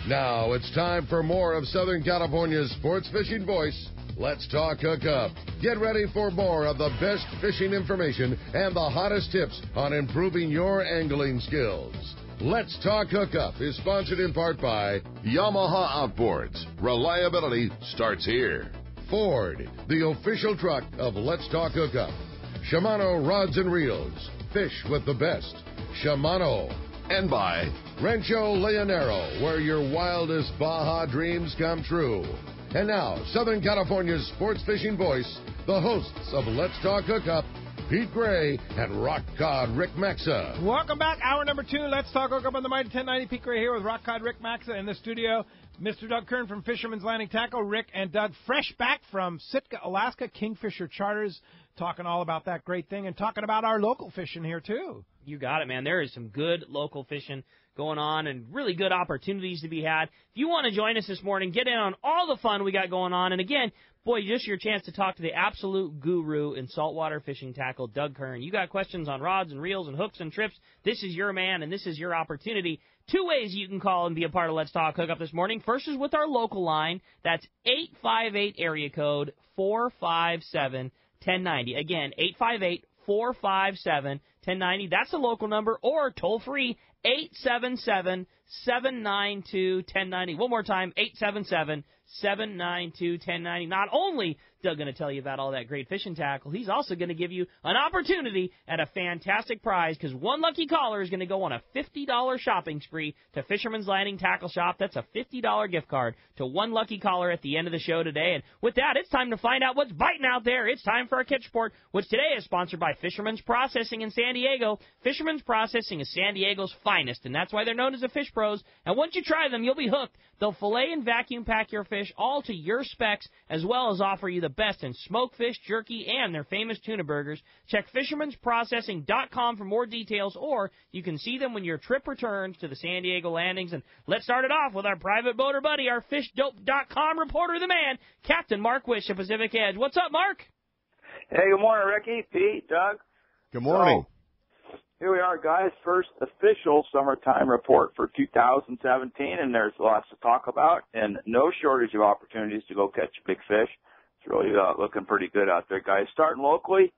Now it's time for more of Southern California's sports fishing voice. Let's talk Hookup. Get ready for more of the best fishing information and the hottest tips on improving your angling skills. Let's Talk Hookup is sponsored in part by Yamaha Outboards. Reliability starts here. Ford, the official truck of Let's Talk Hookup. Shimano Rods and Reels. Fish with the best. Shimano. And by Rancho Leonero, where your wildest Baja dreams come true. And now, Southern California's sports fishing voice, the hosts of Let's Talk Hookup, Pete Gray and Rock Cod Rick Maxa. Welcome back. Hour number 2. Let's Talk Hookup on the Mighty 1090. Pete Gray here with Rock Cod Rick Maxa in the studio. Mr. Doug Kern from Fisherman's Landing Tackle. Rick and Doug fresh back from Sitka, Alaska, Kingfisher Charters, talking all about that great thing and talking about our local fishing here, too. You got it, man. There is some good local fishing going on and really good opportunities to be had. If you want to join us this morning, get in on all the fun we got going on. And again, boy, just your chance to talk to the absolute guru in saltwater fishing tackle, Doug Kern. You got questions on rods and reels and hooks and trips. This is your man, and this is your opportunity. 2 ways you can call and be a part of Let's Talk Hookup this morning. First is with our local line. That's 858 area code 457-1090. Again, 858-457-1090. That's the local number, or toll free 877-792-1090. One more time, 877-792-1090. Not only Doug going to tell you about all that great fishing tackle, he's also going to give you an opportunity at a fantastic prize, because one lucky caller is going to go on a $50 shopping spree to Fisherman's Landing Tackle Shop. That's a $50 gift card to one lucky caller at the end of the show today. And with that, it's time to find out what's biting out there. It's time for our Catch Report, which today is sponsored by Fisherman's Processing in San Diego. Fisherman's Processing is San Diego's finest, and that's why they're known as the Fish Pros. And once you try them, you'll be hooked. They'll fillet and vacuum pack your fish all to your specs, as well as offer you the best in smoked fish, jerky, and their famous tuna burgers. Check fishermansprocessing.com for more details, or you can see them when your trip returns to the San Diego landings. And let's start it off with our private boater buddy, our fishdope.com reporter of the man, Captain Mark Wish of Pacific Edge. What's up, Mark? Hey, good morning, Ricky, Pete, Doug. Good morning. So, here we are, guys. First official summertime report for 2017, and there's lots to talk about, and no shortage of opportunities to go catch big fish. It's really looking pretty good out there, guys. Starting locally,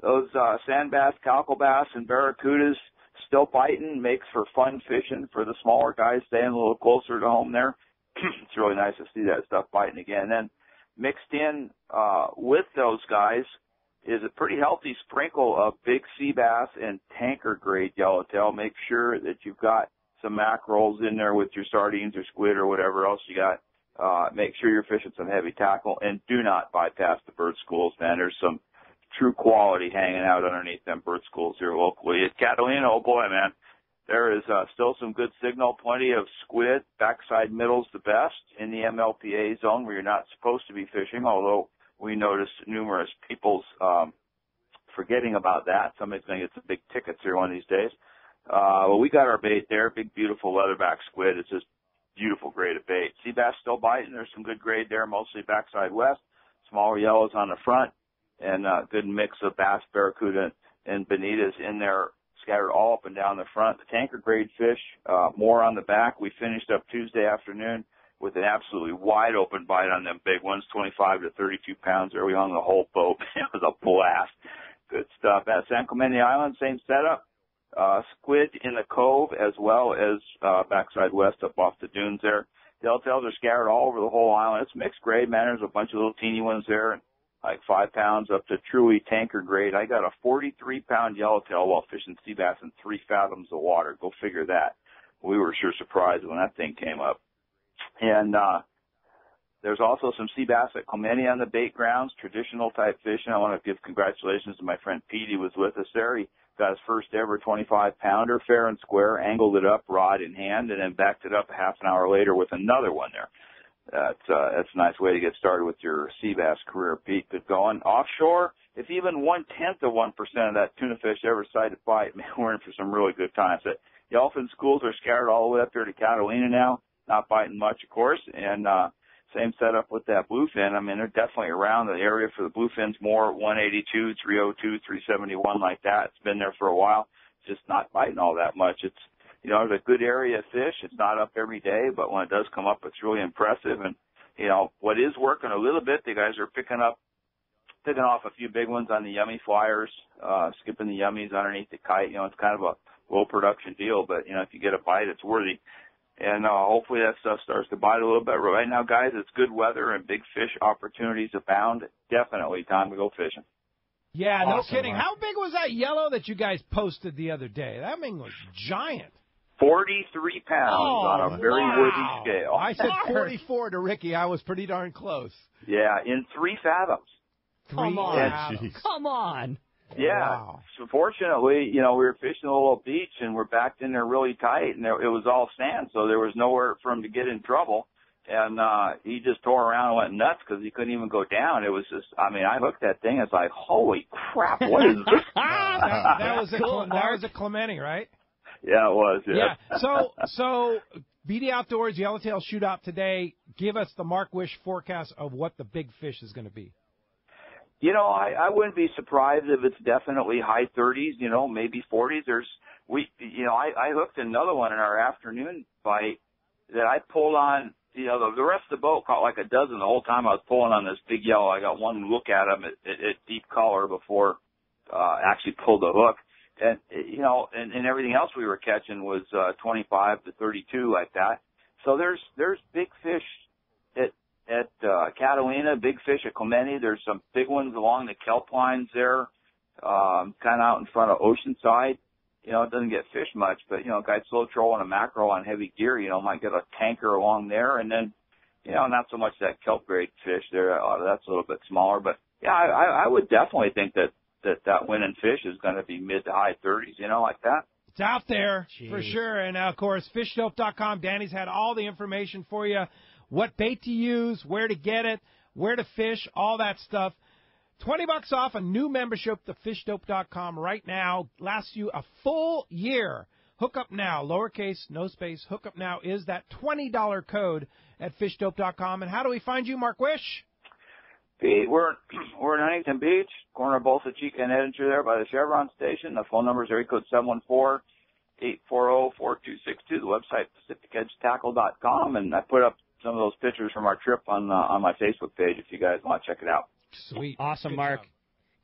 those sand bass, calico bass, and barracudas still biting. Makes for fun fishing for the smaller guys, staying a little closer to home there. It's really nice to see that stuff biting again. Then mixed in with those guys is a pretty healthy sprinkle of big sea bass and tanker grade yellowtail. Make sure that you've got some mackerels in there with your sardines or squid or whatever else you got. Make sure you're fishing some heavy tackle, and do not bypass the bird schools, man. There's some true quality hanging out underneath them bird schools here locally. At Catalina, oh boy, man, there is still some good signal, plenty of squid. Backside middle's the best in the MLPA zone where you're not supposed to be fishing, although we noticed numerous people's forgetting about that. Somebody's going to get some big tickets here one of these days. Well, we got our bait there, big, beautiful leatherback squid. It's just beautiful grade of bait. Sea bass still biting. There's some good grade there, mostly backside west. Smaller yellows on the front, and a good mix of bass, barracuda, and bonitas in there, scattered all up and down the front. The tanker grade fish, more on the back. We finished up Tuesday afternoon with an absolutely wide open bite on them big ones, 25 to 32 pounds there. We hung the whole boat. It was a blast. Good stuff. At San Clemente Island, same setup. Squid in the cove as well as backside west up off the dunes there. Yellowtails are scattered all over the whole island. It's mixed grade, man. There's a bunch of little teeny ones there, like 5 pounds up to truly tanker grade. I got a 43-pound yellowtail while fishing sea bass in 3 fathoms of water. Go figure that. We were sure surprised when that thing came up. And there's also some sea bass at Clemente on the bait grounds, traditional type fishing. I want to give congratulations to my friend Pete. He was with us there. He got his first ever 25-pounder, fair and square, angled it up, rod in hand, and then backed it up a half an hour later with another one there. That's a nice way to get started with your sea bass career, Pete. Good going. Offshore, if even 1/10 of 1% of that tuna fish ever decide to bite, man, we're in for some really good times. The yellowfin schools are scattered all the way up here to Catalina now, not biting much, of course, and same setup with that bluefin. I mean, they're definitely around. The area for the bluefins more 182, 302, 371 like that. It's been there for a while. It's just not biting all that much. It's you know, it's a good area of fish. It's not up every day, but when it does come up, it's really impressive. And, you know, what is working a little bit, the guys are picking off a few big ones on the yummy flyers, skipping the yummies underneath the kite. You know, it's kind of a low production deal, but, you know, if you get a bite, it's worthy. And hopefully that stuff starts to bite a little bit. Right now, guys, it's good weather and big fish opportunities abound. Definitely time to go fishing. Yeah, Awesome, no kidding. Mark. How big was that yellow that you guys posted the other day? That thing was giant. 43 pounds on a very worthy scale. I said 44 to Ricky. I was pretty darn close. Yeah, in 3 fathoms. Come on. Come on. Yeah. Wow. So fortunately, you know, we were fishing a little beach and we're backed in there really tight, and it was all sand, so there was nowhere for him to get in trouble. And he just tore around and went nuts because he couldn't even go down. It was just, I mean, I hooked that thing. It's like, holy crap, what is this? that was a Clemente, right? Yeah, it was. Yeah. So BD Outdoors Yellowtail Shootout today. Give us the Mark Wish forecast of what the big fish is going to be. You know, I wouldn't be surprised if it's definitely high 30s, you know, maybe 40s. I hooked another one in our afternoon bite that I pulled on, you know, the rest of the boat caught like a dozen the whole time I was pulling on this big yellow. I got one look at him at deep color before actually pulled the hook. And, you know, and everything else we were catching was 25 to 32 like that. So there's big fish at Catalina, big fish at Clemente. There's some big ones along the kelp lines there, kind of out in front of Oceanside. You know, it doesn't get fished much, but, you know, guys slow trolling a mackerel on heavy gear, you know, might get a tanker along there. And then, you know, not so much that kelp grade fish there. That's a little bit smaller. But, yeah, I would definitely think that winning fish is going to be mid to high 30s, you know, like that. It's out there for sure. And, of course, fishdope.com. Danny's had all the information for you. What bait to use, where to get it, where to fish, all that stuff. $20 off a new membership to fishdope.com right now. Lasts you a full year. Hookup now, lowercase, no space. Hookup now is that $20 code at fishdope.com. And how do we find you, Mark Wish? We're in Huntington Beach, corner of Bolsa Chica and Edinger there by the Chevron station. The phone number is area code 714-840-4262. The website, PacificEdgeTackle.com. And I put up some of those pictures from our trip on my Facebook page if you guys want to check it out. Sweet. Awesome, Good Mark. job.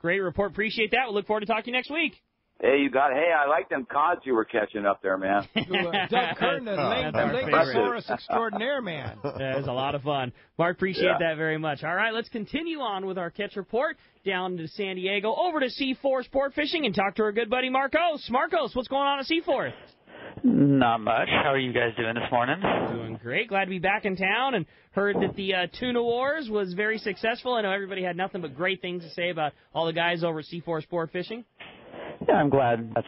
Great report. Appreciate that. We'll look forward to talking to you next week. Hey, you got it. Hey, I like them cods you were catching up there, man. Doug Kern, the Lingosaurus extraordinaire, man. That was a lot of fun. Mark, appreciate that very much. All right, let's continue on with our catch report down to San Diego, over to C4 Sport Fishing, and talk to our good buddy Marcos. Marcos, what's going on at C4? Not much. How are you guys doing this morning? Doing great. Glad to be back in town, and heard that the Tuna Wars was very successful. I know everybody had nothing but great things to say about all the guys over at C4 Sport Fishing. Yeah, I'm glad. That's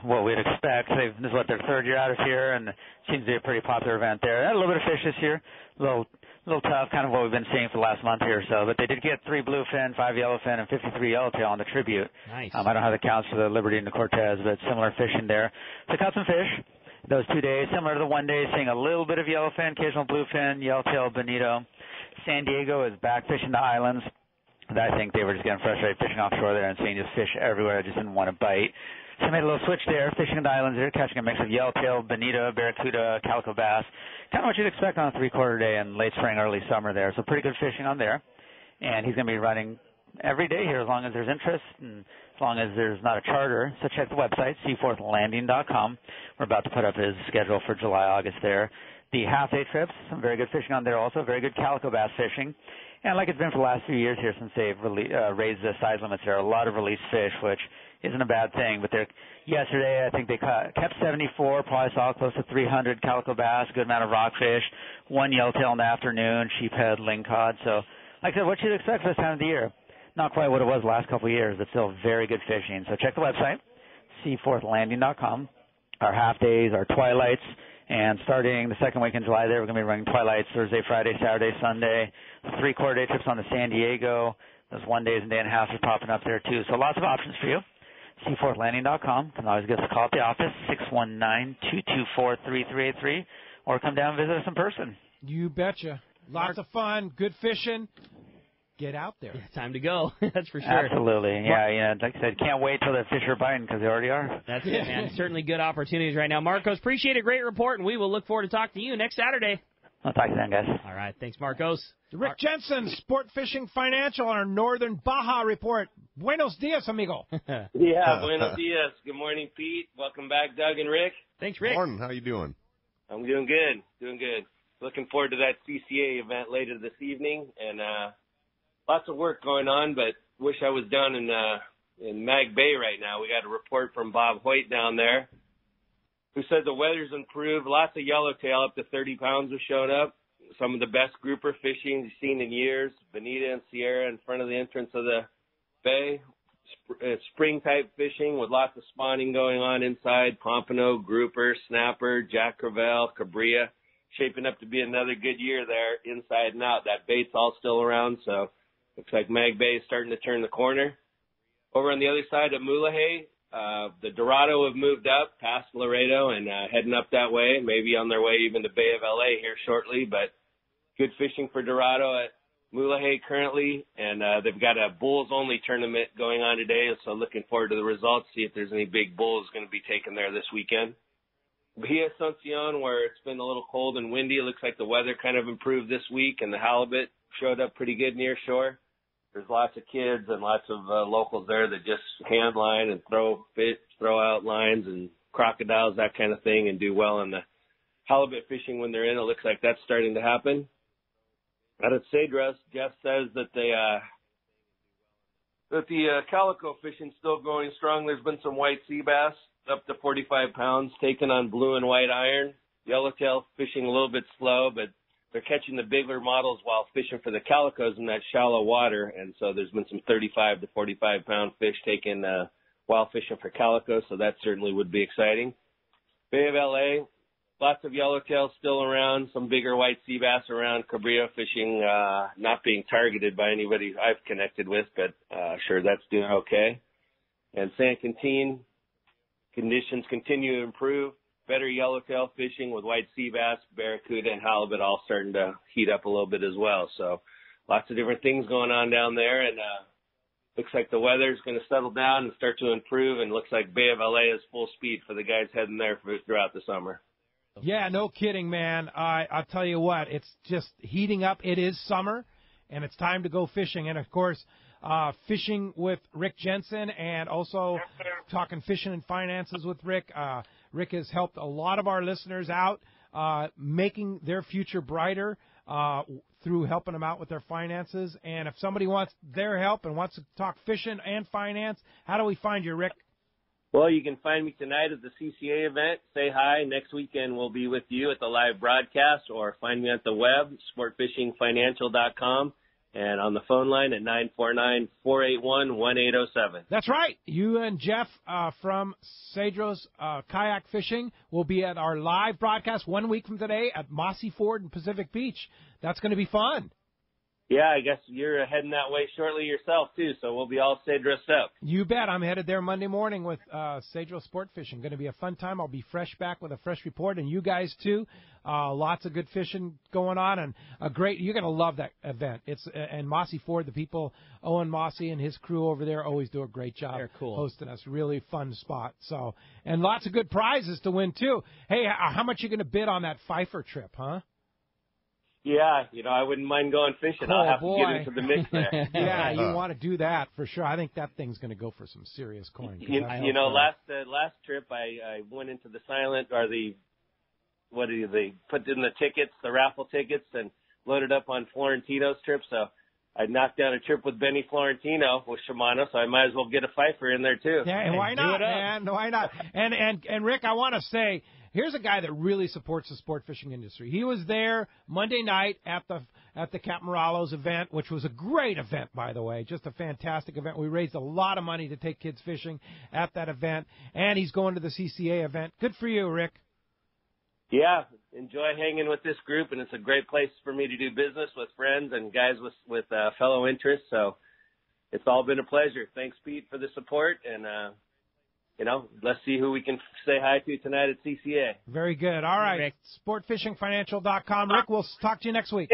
what we'd expect. This is their third year out of here, and it seems to be a pretty popular event there. They had a little bit of fish this year, a little tough, kind of what we've been seeing for the last month here or so. But they did get 3 bluefin, 5 yellowfin, and 53 yellowtail on the tribute. Nice. I don't have the counts for the Liberty and the Cortez, but similar fishing there. So caught some fish those 2 days, similar to the 1 day, seeing a little bit of yellowfin, occasional bluefin, yellowtail, bonito. San Diego is back fishing the islands. I think they were just getting frustrated fishing offshore there and seeing just fish everywhere. I just didn't want to bite. So I made a little switch there, fishing the islands there, catching a mix of yellowtail, bonito, barracuda, calico bass. Kind of what you'd expect on a 3/4 day in late spring, early summer there. So pretty good fishing on there. And he's going to be running every day here as long as there's interest and as long as there's not a charter. So check the website, seaforthlanding.com. We're about to put up his schedule for July, August there. The half-day trips, some very good fishing on there also, very good calico bass fishing. And like it's been for the last few years here since they've raised the size limits, there are a lot of released fish, which isn't a bad thing. But yesterday, I think they kept 74, probably saw close to 300 calico bass, good amount of rockfish, 1 yellowtail in the afternoon, sheephead, lingcod. So, like I said, what you'd expect this time of the year. Not quite what it was the last couple of years, but still very good fishing. So check the website, seaforthlanding.com. Our half days, our twilights. And starting the second week in July there, we're going to be running twilights Thursday, Friday, Saturday, Sunday. 3/4 day trips on the San Diego. Those 1 days and day and a half are popping up there, too. So lots of options for you. seaforthlanding.com. You can always give us a call at the office, 619-224-3383, or come down and visit us in person. You betcha. Lots of fun, good fishing. get out there. Yeah, time to go. That's for sure. Absolutely. Yeah. Like I said, can't wait till the fish are biting because they already are. That's it, man. Certainly good opportunities right now. Marcos, appreciate a great report, and we will look forward to talking to you next Saturday. I'll talk to you then, guys. All right. Thanks, Marcos. Rick Jensen, Sport Fishing Financial, on our Northern Baja report. Buenos dias, amigo. Yeah, buenos dias. Good morning, Pete. Welcome back, Doug and Rick. Thanks, Rick. Morning. How you doing? I'm doing good. Looking forward to that CCA event later this evening, and lots of work going on, but wish I was down in Mag Bay right now. We got a report from Bob Hoyt down there, who said the weather's improved. Lots of yellowtail, up to 30 pounds, have shown up. Some of the best grouper fishing he's seen in years. Bonita and Sierra in front of the entrance of the bay. Spring-type fishing with lots of spawning going on inside. Pompano, grouper, snapper, jack crevalle, cabria. Shaping up to be another good year there, inside and out. That bait's all still around, so looks like Mag Bay is starting to turn the corner. Over on the other side of Mulahey, the Dorado have moved up past Laredo and heading up that way, maybe on their way even to Bay of LA here shortly, but good fishing for Dorado at Mulahey currently, and they've got a bulls-only tournament going on today, so looking forward to the results, see if there's any big bulls going to be taken there this weekend. Bahia Asuncion, where it's been a little cold and windy, it looks like the weather kind of improved this week, and the halibut showed up pretty good near shore. There's lots of kids and lots of locals there that just hand line and throw out lines and crocodiles, that kind of thing, and do well on the halibut fishing when they're in. It looks like that's starting to happen. Out at Cedros, Jeff says that the calico fishing's still going strong. There's been some white sea bass up to 45 pounds taken on blue and white iron. Yellowtail fishing a little bit slow, but they're catching the bigger models while fishing for the calicos in that shallow water. And so there's been some 35 to 45 pound fish taken while fishing for calicos. So that certainly would be exciting. Bay of LA, lots of yellowtail still around, some bigger white sea bass around. Cabrillo fishing not being targeted by anybody I've connected with, but sure that's doing okay. And San Quintin, conditions continue to improve. Better yellowtail fishing with white sea bass, barracuda, and halibut all starting to heat up a little bit as well. So lots of different things going on down there, and looks like the weather's going to settle down and start to improve, and looks like Bay of LA is full speed for the guys heading there throughout the summer. Yeah, no kidding, man. I'll tell you what, it's just heating up. It is summer, and it's time to go fishing. And, of course, fishing with Rick Jensen, and also talking fishing and finances with Rick. Rick has helped a lot of our listeners out, making their future brighter through helping them out with their finances. And if somebody wants their help and wants to talk fishing and finance, how do we find you, Rick? Well, you can find me tonight at the CCA event. Say hi. Next weekend we'll be with you at the live broadcast, or find me at the web, sportfishingfinancial.com. And on the phone line at 949-481-1807. That's right. You and Jeff from Cedros Kayak Fishing will be at our live broadcast 1 week from today at Mossy Ford and Pacific Beach. That's going to be fun. Yeah, I guess you're heading that way shortly yourself, too, so we'll be all Cedros up. You bet. I'm headed there Monday morning with Cedros Sport Fishing. Going to be a fun time. I'll be fresh back with a fresh report, and you guys, too. Lots of good fishing going on, and you're going to love that event. And Mossy Ford, the people, Owen Mossy and his crew over there always do a great job. They're cool. Hosting us. Really fun spot. So, and lots of good prizes to win, too. Hey, how much are you going to bid on that Pfeiffer trip, huh? Yeah, I wouldn't mind going fishing. I'll have to get into the mix there. Yeah, you want to do that for sure. I think that thing's going to go for some serious coin. Last trip I went into the silent, or what do they put in the tickets, the raffle tickets, and loaded up on Florentino's trip. So I knocked down a trip with Benny Florentino with Shimano, so I might as well get a Pfeiffer in there too. Yeah, and why not, man? Why not? And Rick, I want to say, here's a guy that really supports the sport fishing industry. He was there Monday night at the Caporalos event, which was a great event, by the way, just a fantastic event. We raised a lot of money to take kids fishing at that event, and he's going to the CCA event. Good for you, Rick. Yeah, enjoy hanging with this group, and it's a great place for me to do business with friends and guys with fellow interests. So it's all been a pleasure. Thanks, Pete, for the support, and let's see who we can say hi to tonight at CCA. Very good. All right, sportfishingfinancial.com. Rick, we'll talk to you next week.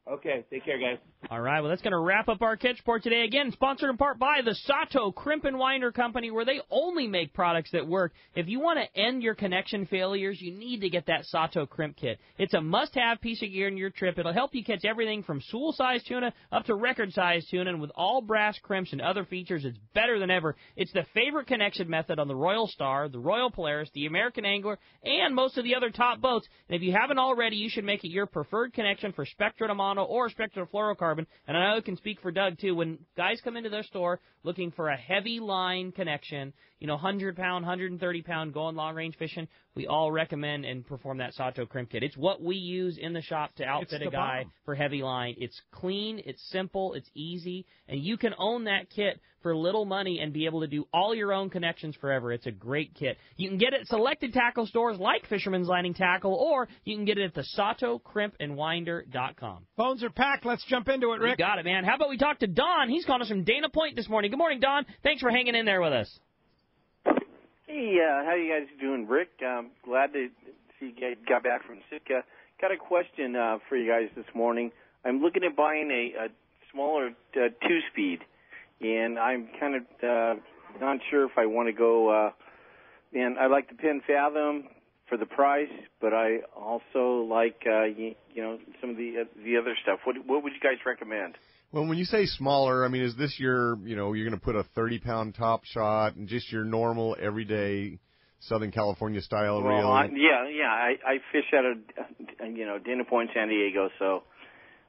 Okay, take care, guys. All right, well, that's going to wrap up our catch report today. Again, sponsored in part by the Sato Crimp and Winder Company, where they only make products that work. If you want to end your connection failures, you need to get that Sato Crimp Kit. It's a must-have piece of gear in your trip. It'll help you catch everything from school-sized tuna up to record-sized tuna, and with all brass crimps and other features, it's better than ever. It's the favorite connection method on the Royal Star, the Royal Polaris, the American Angler, and most of the other top boats. And if you haven't already, you should make it your preferred connection for Spectra Amano or Spectra Fluorocarbon. And I know it can speak for Doug, too. When guys come into their store looking for a heavy line connection, 100-pound, 130-pound going long-range fishing, we all recommend and perform that Sato Crimp Kit. It's what we use in the shop to outfit a guy for heavy line. It's clean, it's simple, it's easy, and you can own that kit for little money and be able to do all your own connections forever. It's a great kit. You can get it at selected tackle stores like Fisherman's Landing Tackle, or you can get it at the SatoCrimpandWinder.com. Phones are packed. Let's jump into it, Rick. You got it, man. How about we talk to Don? He's calling us from Dana Point this morning. Good morning, Don. Thanks for hanging in there with us. Hey, how you guys doing, Rick? Glad to see you guys got back from Sitka. Got a question for you guys this morning. I'm looking at buying a smaller two-speed, and I'm kind of not sure if I want to go. And I like the Penn Fathom for the price, but I also like some of the other stuff. What would you guys recommend? Well, when you say smaller, I mean, is this your, you're going to put a 30-pound top shot and just your normal, everyday Southern California style reel? Yeah. I fish out of, Dana Point, San Diego, so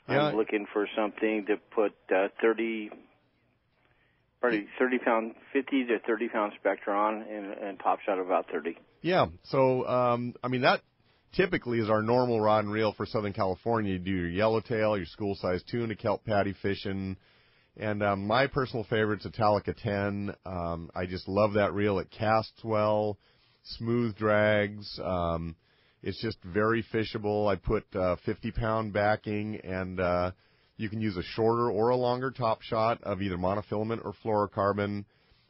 I'm looking for something to put 50 to 30-pound Spectra on and top shot about 30. Yeah, so, that typically is our normal rod and reel for Southern California. You do your yellowtail, your school-sized tuna, kelp patty fishing. And my personal favorite's a Talica 10. I just love that reel. It casts well, smooth drags. It's just very fishable. I put 50-pound backing, and you can use a shorter or a longer top shot of either monofilament or fluorocarbon.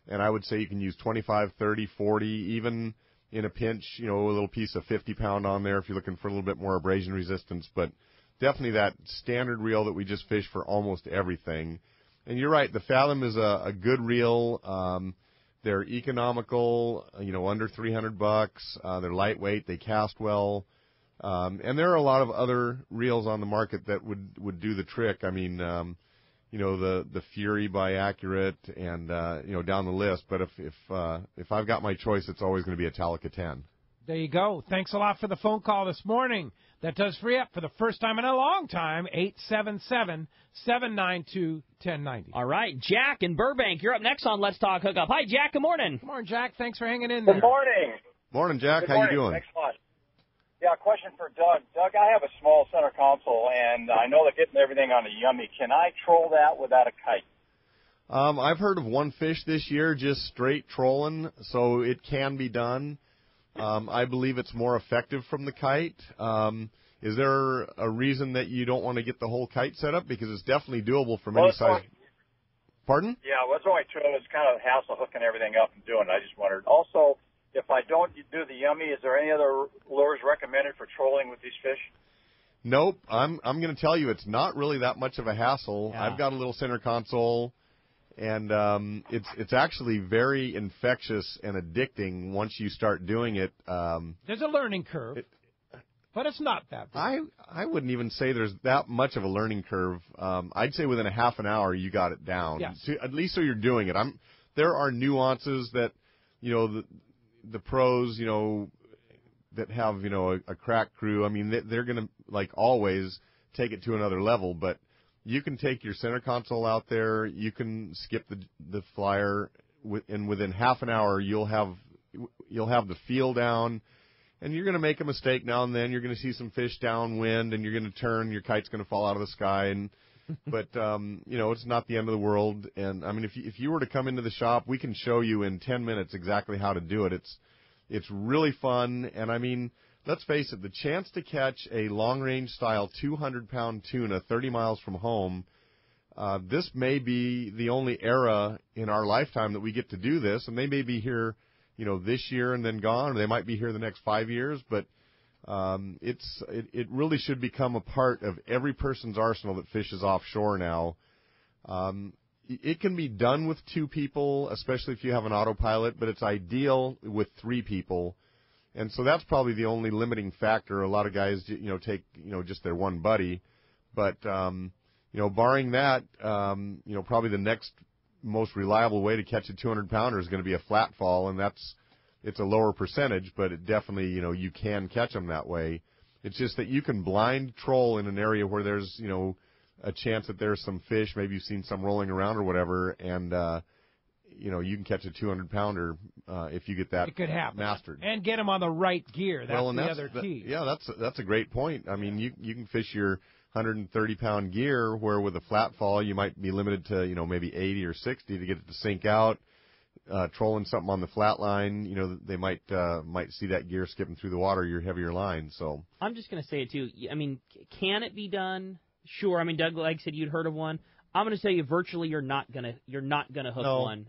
And I would say you can use 25, 30, 40, even in a pinch, a little piece of 50-pound on there if you're looking for a little bit more abrasion resistance. But definitely that standard reel that we just fish for almost everything. And you're right, the Fathom is a good reel. They're economical, under $300. They're lightweight. They cast well. And there are a lot of other reels on the market that would do the trick. I mean, the Fury by Accurate and, down the list. But if I've got my choice, it's always going to be a Talica 10. There you go. Thanks a lot for the phone call this morning. That does free up for the first time in a long time, 877-792-1090. All right, Jack in Burbank, you're up next on Let's Talk Hookup. Hi, Jack. Good morning. Good morning, Jack. Thanks for hanging in there. Good morning. Morning, Jack. Good How morning. you doing? Thanks so much. Yeah, question for Doug. Doug, I have a small center console, and I know they're getting everything on a Yummy. Can I troll that without a kite? I've heard of one fish this year just straight trolling, so it can be done. I believe it's more effective from the kite. Is there a reason that you don't want to get the whole kite set up? Because it's definitely doable from any size. Pardon? Yeah, well, it's only two. It's kind of a hassle hooking everything up and doing it. I just wondered. Also, if I don't do the Yummy, is there any other lures recommended for trolling with these fish? Nope. I'm going to tell you it's not really that much of a hassle. Yeah. I've got a little center console. And it's actually very infectious and addicting once you start doing it. There's a learning curve, but it's not that bad. I wouldn't even say there's that much of a learning curve. I'd say within a half an hour you got it down. Yes. So, at least so you're doing it. There are nuances that, the pros, that have, a crack crew. I mean, they're going to, like always, take it to another level, but you can take your center console out there. You can skip the flyer, and within half an hour you'll have the feel down. And you're going to make a mistake now and then. You're going to see some fish downwind, and you're going to turn. Your kite's going to fall out of the sky. But it's not the end of the world. And I mean, if you were to come into the shop, we can show you in 10 minutes exactly how to do it. It's really fun. And I mean, let's face it, the chance to catch a long-range style 200-pound tuna 30 miles from home, this may be the only era in our lifetime that we get to do this, and they may be here, this year and then gone, or they might be here the next 5 years, but It really should become a part of every person's arsenal that fishes offshore now. It can be done with 2 people, especially if you have an autopilot, but it's ideal with 3 people. And so that's probably the only limiting factor. A lot of guys, take, just their one buddy. But, barring that, probably the next most reliable way to catch a 200-pounder is going to be a flat fall, and it's a lower percentage, but it definitely, you can catch them that way. It's just that you can blind troll in an area where there's, a chance that there's some fish. Maybe you've seen some rolling around or whatever, and, you can catch a 200-pounder if you get that it could happen. mastered. And get them on the right gear. That's the other key. That's a great point. I mean, you can fish your 130-pound gear where with a flat fall you might be limited to, maybe 80 or 60 to get it to sink out. Trolling something on the flat line, they might see that gear skipping through the water, your heavier line. So I'm just going to say it too. I mean, can it be done? Sure. I mean, Doug, like said, you'd heard of one. I'm going to tell you, virtually, you're not gonna hook one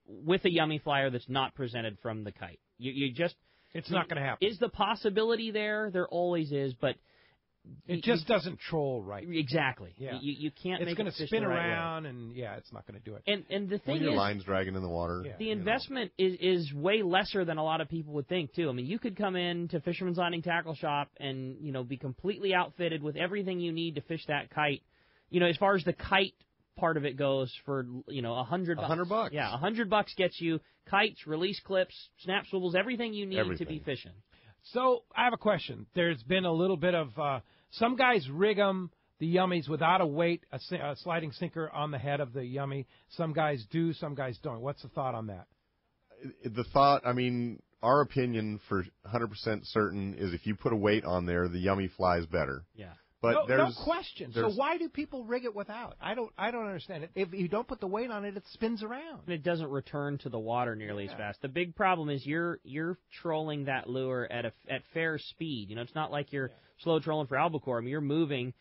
with a yummy flyer that's not presented from the kite. It's not going to happen. Is the possibility there? There always is, but it just doesn't troll right. Exactly. Yeah. You can't it's make going it to spin around, and it's not going to do it. And the thing your is, line's dragging in the water. Yeah, the investment is way lesser than a lot of people would think too. I mean, you could come in to Fisherman's Landing Tackle Shop and be completely outfitted with everything you need to fish that kite. As far as the kite part of it goes, for $100. $100. Yeah, $100 gets you kites, release clips, snap swivels, everything you need to be fishing. So I have a question. There's been a little bit of some guys rig them, the yummies, without a weight, a sliding sinker on the head of the yummy. Some guys do, some guys don't. What's the thought on that? The thought, I mean, our opinion for 100% certain is if you put a weight on there, the yummy flies better. Yeah. But no question. So why do people rig it without? I don't understand it. If you don't put the weight on it, it spins around. And it doesn't return to the water nearly as fast. The big problem is you're trolling that lure at fair speed. It's not like you're slow trolling for albacore. I mean, you're moving,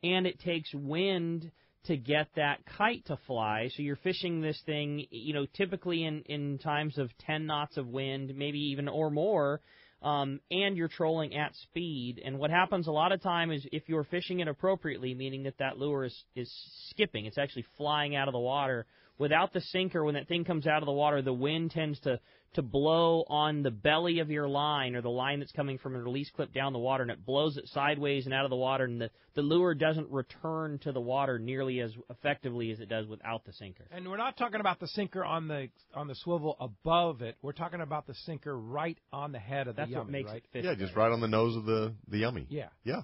and it takes wind to get that kite to fly. So you're fishing this thing, typically in times of 10 knots of wind, maybe even or more. And you're trolling at speed. And what happens a lot of time is if you're fishing it appropriately, meaning that lure is skipping, it's actually flying out of the water. Without the sinker, when that thing comes out of the water, the wind tends to blow on the belly of your line or the line that's coming from a release clip down the water, and it blows it sideways and out of the water, and the lure doesn't return to the water nearly as effectively as it does without the sinker. And we're not talking about the sinker on the swivel above it. We're talking about the sinker right on the head of the yummy, what makes right? it fish. Yeah, just right on the nose of the yummy. Yeah. Yeah.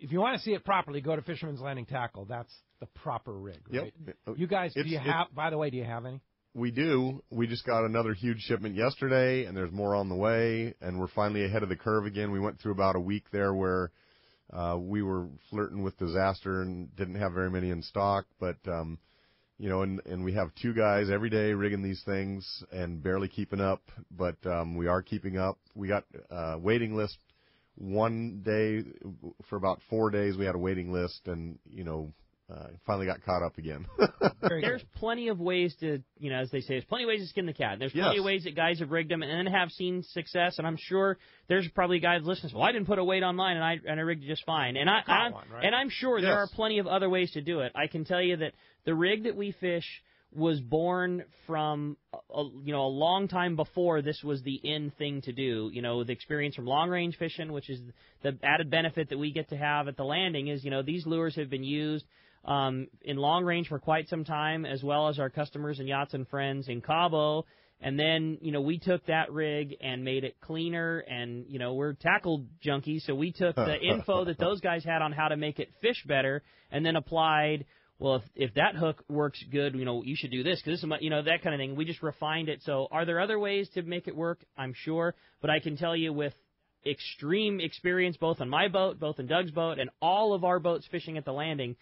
If you want to see it properly, go to Fisherman's Landing Tackle. That's the proper rig, right? Yep. You guys, by the way, do you have any? We do. We just got another huge shipment yesterday, and there's more on the way, and we're finally ahead of the curve again. We went through about a week there where we were flirting with disaster and didn't have very many in stock, but, and we have 2 guys every day rigging these things and barely keeping up, but we are keeping up. We got a waiting list one day. For about 4 days we had a waiting list, and, finally got caught up again. There's plenty of ways to, as they say, there's plenty of ways to skin the cat. There's plenty of ways that guys have rigged them and then have seen success. And I'm sure there's probably guys listening. Well, I didn't put a weight on mine, and I rigged it just fine. And I'm sure there are plenty of other ways to do it. I can tell you that the rig that we fish was born from a long time before this was the in thing to do. The experience from long range fishing, which is the added benefit that we get to have at the landing, is these lures have been used in long range for quite some time, as well as our customers and yachts and friends in Cabo. And then, we took that rig and made it cleaner, and, we're tackle junkies, so we took the info that those guys had on how to make it fish better and then applied, well, if that hook works good, you should do this, because this is, that kind of thing. We just refined it. So are there other ways to make it work? I'm sure. But I can tell you with extreme experience, both on my boat, both in Doug's boat, and all of our boats fishing at the landing,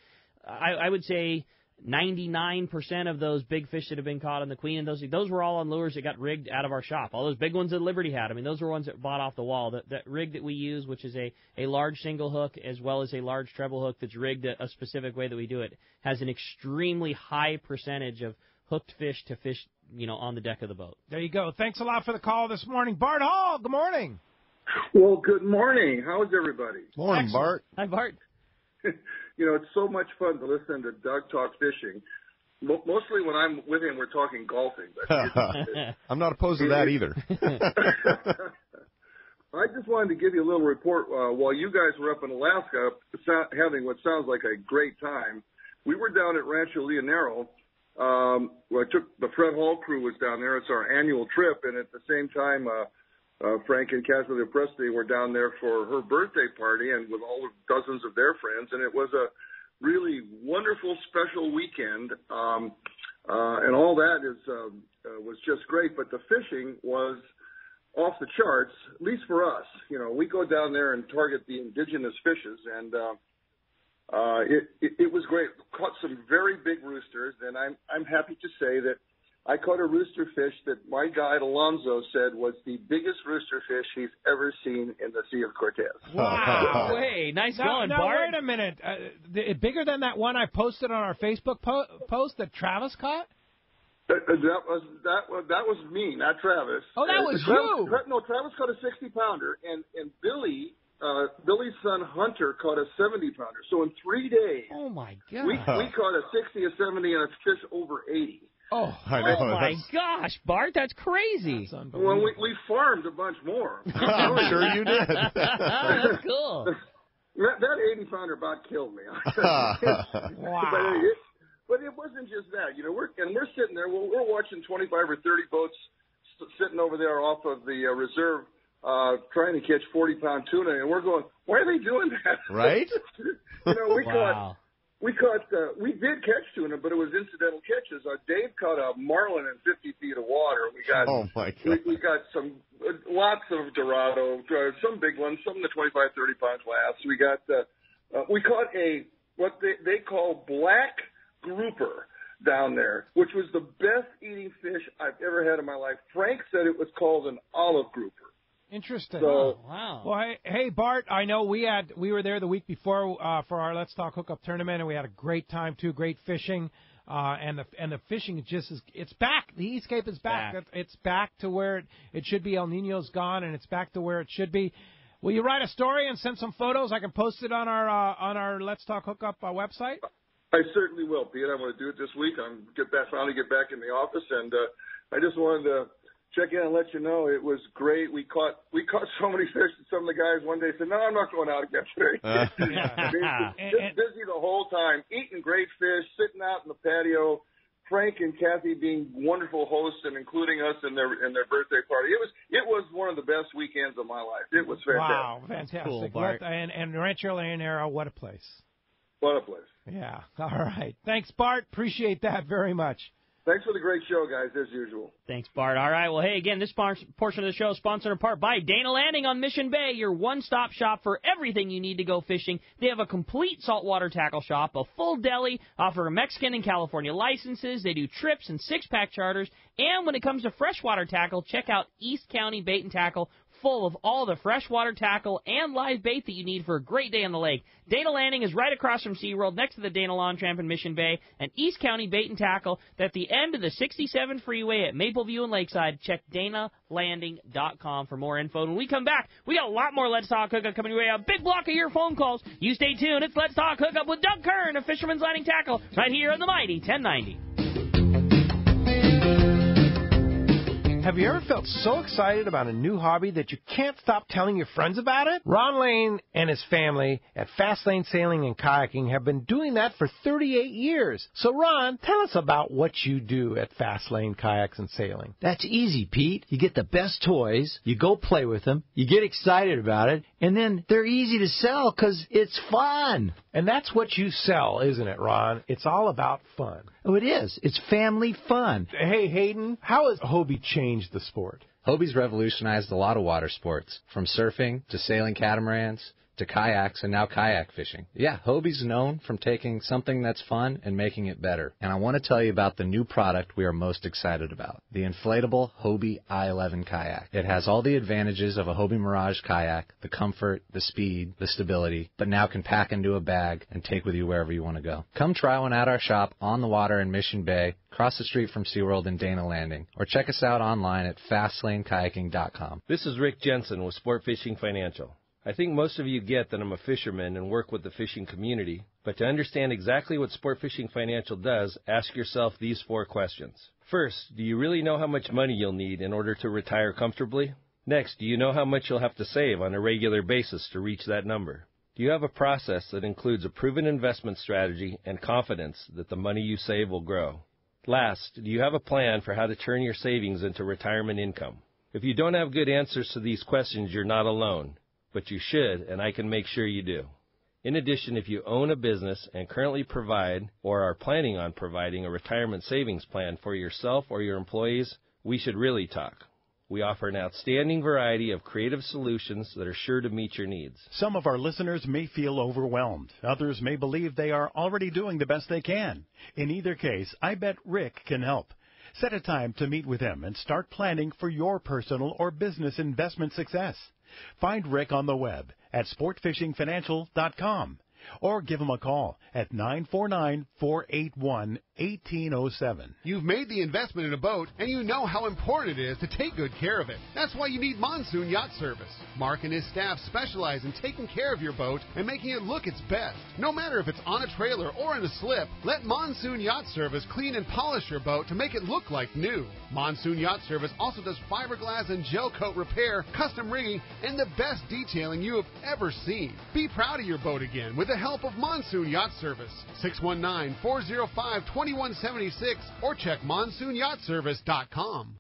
I would say 99% of those big fish that have been caught on the Queen, and those were all on lures that got rigged out of our shop. All those big ones that Liberty had, those were ones that bought off the wall. That rig that we use, which is a large single hook as well as a large treble hook that's rigged a specific way that we do it, has an extremely high percentage of hooked fish to fish, on the deck of the boat. There you go. Thanks a lot for the call this morning. Bart Hall, good morning. Well, good morning. How is everybody? Morning, Excellent. Bart. Hi, Bart. It's so much fun to listen to Doug talk fishing. Mostly when I'm with him, we're talking golfing. But I'm not opposed to that either. I just wanted to give you a little report. While you guys were up in Alaska having what sounds like a great time, we were down at Rancho Leonero. The Fred Hall crew was down there. It's our annual trip, and at the same time, Frank and Kathleen Presti were down there for her birthday party, and with all of dozens of their friends, and it was a really wonderful, special weekend, and all that was just great. But the fishing was off the charts, at least for us. We go down there and target the indigenous fishes, and it was great. Caught some very big roosters, and I'm happy to say that I caught a rooster fish that my guide Alonzo said was the biggest rooster fish he's ever seen in the Sea of Cortez. Wow! Hey, nice going, Bart. Wait a minute. Bigger than that one I posted on our Facebook post that Travis caught? That was me, not Travis. Oh, that was you. No, Travis caught a 60-pounder, and Billy's son Hunter caught a 70-pounder. So in 3 days, oh my God, we caught a 60, a 70, and a fish over 80. Oh my gosh, Bart, that's crazy. That's well, we farmed a bunch more. I'm sure you did. That's cool. That 80-pounder about killed me. Wow. But it wasn't just that. We're sitting there. We're watching 25 or 30 boats sitting over there off of the reserve trying to catch 40-pound tuna, and we're going, why are they doing that? Right? We did catch tuna, but it was incidental catches. Dave caught a marlin in 50 feet of water. Oh my God. We got lots of Dorado, some big ones, some in the 25, 30 pound class. We caught what they call black grouper down there, which was the best eating fish I've ever had in my life. Frank said it was called an olive grouper. Interesting. So, wow. Well, hey, Bart, I know we were there the week before for our Let's Talk Hookup tournament, and we had a great time too. Great fishing, and the fishing it's back. The East Cape is back. It's back to where it should be. El Nino's gone, and it's back to where it should be. Will you write a story and send some photos? I can post it on our Let's Talk Hookup website. I certainly will, Pete. I'm going to do it this week. Finally get back in the office, and I just wanted to check in and let you know it was great. We caught so many fish that some of the guys one day said, no, I'm not going out again today. Just busy the whole time, eating great fish, sitting out in the patio. Frank and Kathy being wonderful hosts and including us in their birthday party. It was one of the best weekends of my life. It was fantastic. Wow, fantastic. Cool, Bart. And Rancho Leonero, what a place. What a place. Yeah. All right. Thanks, Bart. Appreciate that very much. Thanks for the great show, guys, as usual. Thanks, Bart. All right. Well, hey, again, this portion of the show is sponsored in part by Dana Landing on Mission Bay, your one-stop shop for everything you need to go fishing. They have a complete saltwater tackle shop, a full deli, offer Mexican and California licenses. They do trips and six-pack charters. And when it comes to freshwater tackle, check out East County Bait and Tackle, full of all the freshwater tackle and live bait that you need for a great day on the lake. Dana Landing is right across from SeaWorld, next to the Dana Lawn Tramp in Mission Bay, and East County Bait and Tackle at the end of the 67 freeway at Mapleview and Lakeside. Check DanaLanding.com for more info. When we come back, we got a lot more Let's Talk Hookup coming your way. A big block of your phone calls. You stay tuned. It's Let's Talk Hookup with Doug Kern of Fisherman's Landing Tackle right here on the Mighty 1090. Have you ever felt so excited about a new hobby that you can't stop telling your friends about it? Ron Lane and his family at Fast Lane Sailing and Kayaking have been doing that for 38 years. So, Ron, tell us about what you do at Fast Lane Kayaks and Sailing. That's easy, Pete. You get the best toys, you go play with them, you get excited about it, and then they're easy to sell because it's fun. And that's what you sell, isn't it, Ron? It's all about fun. Oh, it is. It's family fun. Hey, Hayden, how has Hobie changed the sport? Hobie's revolutionized a lot of water sports, from surfing to sailing catamarans to kayaks and now kayak fishing. Yeah, Hobie's known from taking something that's fun and making it better. And I want to tell you about the new product we are most excited about, the inflatable Hobie i11 kayak. It has all the advantages of a Hobie Mirage kayak, the comfort, the speed, the stability, but now can pack into a bag and take with you wherever you want to go. Come try one at our shop on the water in Mission Bay, across the street from SeaWorld in Dana Landing, or check us out online at FastlaneKayaking.com. This is Rick Jensen with Sport Fishing Financial. I think most of you get that I'm a fisherman and work with the fishing community, but to understand exactly what Sport Fishing Financial does, ask yourself these 4 questions. First, do you really know how much money you'll need in order to retire comfortably? Next, do you know how much you'll have to save on a regular basis to reach that number? Do you have a process that includes a proven investment strategy and confidence that the money you save will grow? Last, do you have a plan for how to turn your savings into retirement income? If you don't have good answers to these questions, you're not alone, but you should, and I can make sure you do. In addition, if you own a business and currently provide or are planning on providing a retirement savings plan for yourself or your employees, we should really talk. We offer an outstanding variety of creative solutions that are sure to meet your needs. Some of our listeners may feel overwhelmed. Others may believe they are already doing the best they can. In either case, I bet Rick can help. Set a time to meet with him and start planning for your personal or business investment success. Find Rick on the web at sportfishingfinancial.com or give him a call at 949-481-1807. You've made the investment in a boat, and you know how important it is to take good care of it. That's why you need Monsoon Yacht Service. Mark and his staff specialize in taking care of your boat and making it look its best. No matter if it's on a trailer or in a slip, let Monsoon Yacht Service clean and polish your boat to make it look like new. Monsoon Yacht Service also does fiberglass and gel coat repair, custom rigging, and the best detailing you have ever seen. Be proud of your boat again with the help of Monsoon Yacht Service. 619-405-2176 or check monsoonyachtservice.com.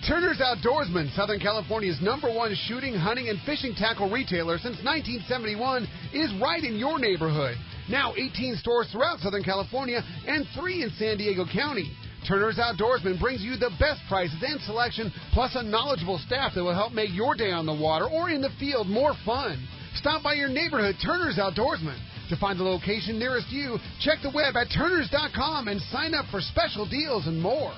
Turner's Outdoorsman, Southern California's #1 shooting, hunting, and fishing tackle retailer since 1971, is right in your neighborhood. Now 18 stores throughout Southern California and 3 in San Diego County. Turner's Outdoorsman brings you the best prices and selection, plus a knowledgeable staff that will help make your day on the water or in the field more fun. Stop by your neighborhood Turner's Outdoorsman. To find the location nearest you, check the web at turners.com and sign up for special deals and more.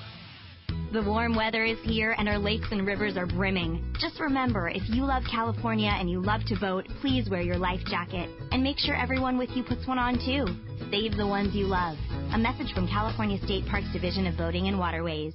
The warm weather is here and our lakes and rivers are brimming. Just remember, if you love California and you love to boat, please wear your life jacket. And make sure everyone with you puts one on too. Save the ones you love. A message from California State Parks Division of Boating and Waterways.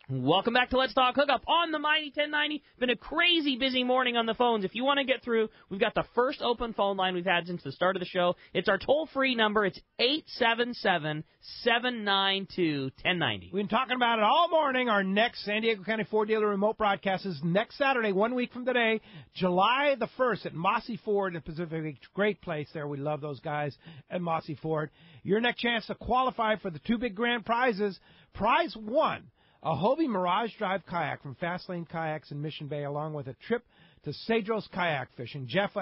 Welcome back to Let's Talk Hookup on the Mighty 1090. Been a crazy busy morning on the phones. If you want to get through, we've got the first open phone line we've had since the start of the show. It's our toll-free number. It's 877-792-1090. We've been talking about it all morning. Our next San Diego County Ford dealer remote broadcast is next Saturday, 1 week from today, July the 1st at Mossy Ford in Pacific Beach. Great place there. We love those guys at Mossy Ford. Your next chance to qualify for the 2 big grand prizes. Prize 1. A Hobie Mirage Drive kayak from Fastlane Kayaks in Mission Bay, along with a trip to Cedros kayak fishing. Jeff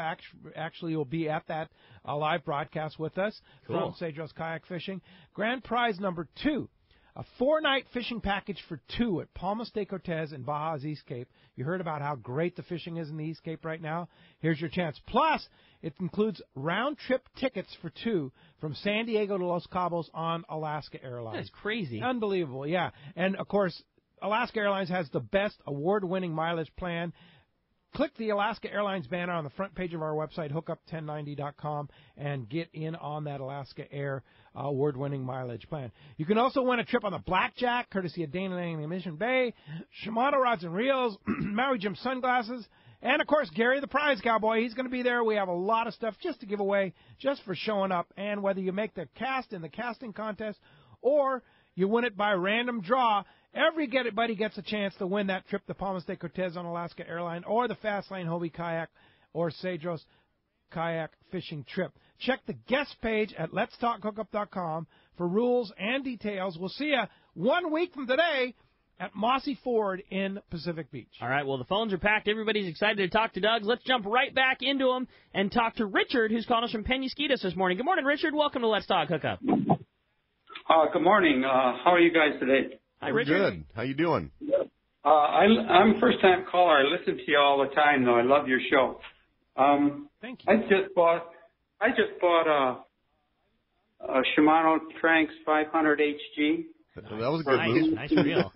actually will be at that live broadcast with us from Cedros kayak fishing. Grand prize number 2, a 4-night fishing package for 2 at Palma de Cortez in Baja's East Cape. You heard about how great the fishing is in the East Cape right now. Here's your chance. Plus, it includes round-trip tickets for 2 from San Diego to Los Cabos on Alaska Airlines. That's crazy. Unbelievable, yeah. And, of course, Alaska Airlines has the best award-winning mileage plan. Click the Alaska Airlines banner on the front page of our website, hookup1090.com, and get in on that Alaska Air award-winning mileage plan. You can also win a trip on the Blackjack, courtesy of Dana Landing in Mission Bay, Shimano Rods and Reels, Maui Jim Sunglasses, and, of course, Gary the Prize Cowboy. He's going to be there. We have a lot of stuff just to give away just for showing up. And whether you make the cast in the casting contest or you win it by random draw, everybody gets a chance to win that trip to Palma de Cortez on Alaska Airlines or the Fastlane Hobie Kayak or Cedros Kayak Fishing Trip. Check the guest page at letstalkhookup.com for rules and details. We'll see you 1 week from today at Mossy Ford in Pacific Beach. All right, well, the phones are packed. Everybody's excited to talk to Doug. Let's jump right back into them and talk to Richard, who's calling us from Penasquitos this morning. Good morning, Richard. Welcome to Let's Talk Hookup. Good morning. How are you guys today? Hi, Richard. Good. How you doing? I'm a first-time caller. I listen to you all the time, though. I love your show. Thank you. I just bought a Shimano Tranx 500 HG. That was a good move. Nice reel.